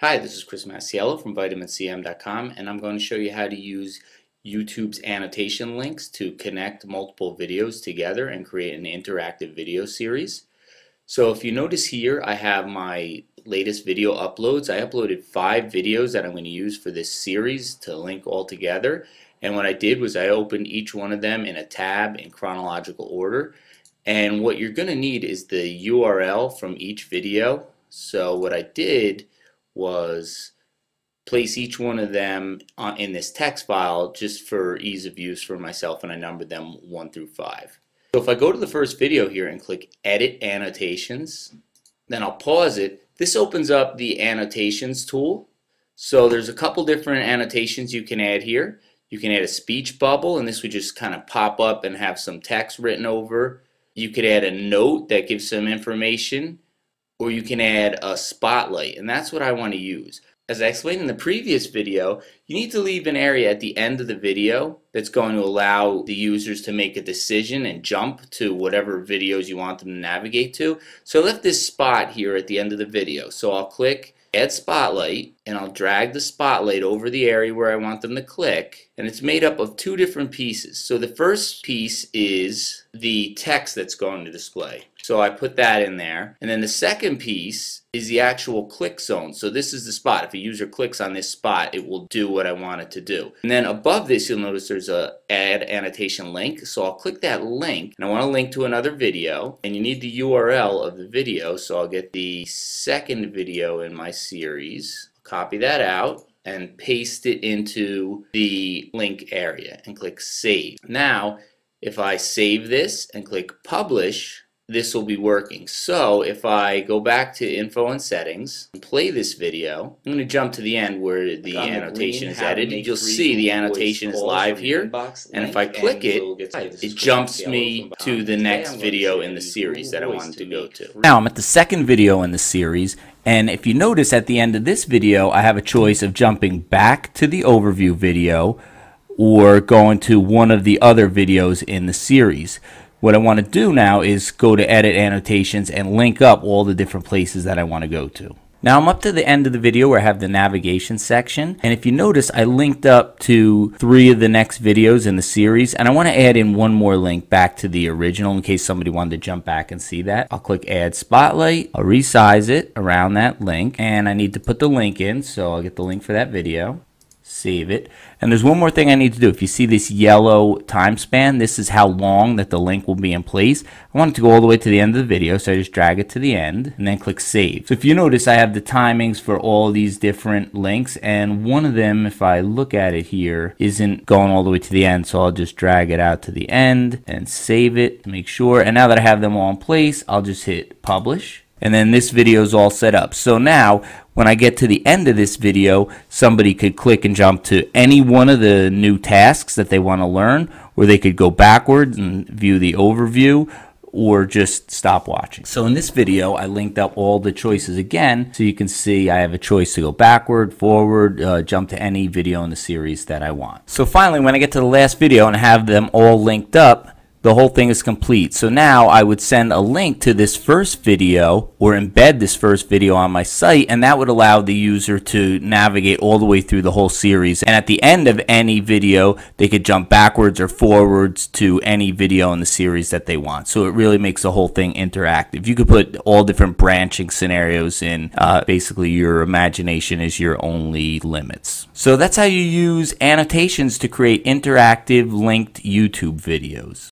Hi, this is Chris Masiello from VitaminCM.com, and I'm going to show you how to use YouTube's annotation links to connect multiple videos together and create an interactive video series. So if you notice here, I have my latest video uploads. I uploaded 5 videos that I'm going to use for this series to link all together. And what I did was I opened each one of them in a tab in chronological order. And what you're going to need is the URL from each video. So what I did was place each one of them in this text file just for ease of use for myself, and I numbered them 1 through 5. So if I go to the first video here and click Edit Annotations, then I'll pause it. This opens up the Annotations tool. So there's a couple different annotations you can add here. You can add a speech bubble, and this would just kind of pop up and have some text written over. You could add a note that gives some information, or you can add a spotlight, and that's what I want to use. As I explained in the previous video, you need to leave an area at the end of the video that's going to allow the users to make a decision and jump to whatever videos you want them to navigate to. So I left this spot here at the end of the video. So I'll click Add Spotlight, and I'll drag the spotlight over the area where I want them to click, and it's made up of 2 different pieces. So the first piece is the text that's going to display. So I put that in there, and then the second piece is the actual click zone. So this is the spot. If a user clicks on this spot, it will do what I want it to do. And then above this, you'll notice there's a Add Annotation link. So I'll click that link, and I want to link to another video, and you need the URL of the video. So I'll get the second video in my series, copy that out, and paste it into the link area and click Save. Now, if I save this and click Publish, this will be working. So if I go back to Info and Settings and play this video, I'm going to jump to the end where the annotation is edited. You'll see the annotation is live here, and if I click it, it jumps me to the next video in the series that I wanted to go to. Now I'm at the second video in the series, and if you notice at the end of this video, I have a choice of jumping back to the overview video or going to one of the other videos in the series. What I want to do now is go to Edit Annotations and link up all the different places that I want to go to. Now I'm up to the end of the video where I have the navigation section, and if you notice, I linked up to 3 of the next videos in the series, and I want to add in one more link back to the original in case somebody wanted to jump back and see that. I'll click Add Spotlight, I'll resize it around that link, and I need to put the link in, so I'll get the link for that video. Save it. And there's one more thing I need to do. If you see this yellow time span, this is how long that the link will be in place. I want it to go all the way to the end of the video, so I just drag it to the end and then click Save. So if you notice, I have the timings for all these different links, and one of them, if I look at it here, isn't going all the way to the end, so I'll just drag it out to the end and save it to make sure. And now that I have them all in place, I'll just hit Publish. And then this video is all set up. So now when I get to the end of this video, somebody could click and jump to any one of the new tasks that they want to learn, or they could go backwards and view the overview, or just stop watching. So in this video, I linked up all the choices again, so you can see I have a choice to go backward, forward, jump to any video in the series that I want. So finally, when I get to the last video and have them all linked up, the whole thing is complete. So now I would send a link to this first video or embed this first video on my site, and that would allow the user to navigate all the way through the whole series. And at the end of any video, they could jump backwards or forwards to any video in the series that they want. So it really makes the whole thing interactive. You could put all different branching scenarios in. Basically, your imagination is your only limits. So that's how you use annotations to create interactive linked YouTube videos.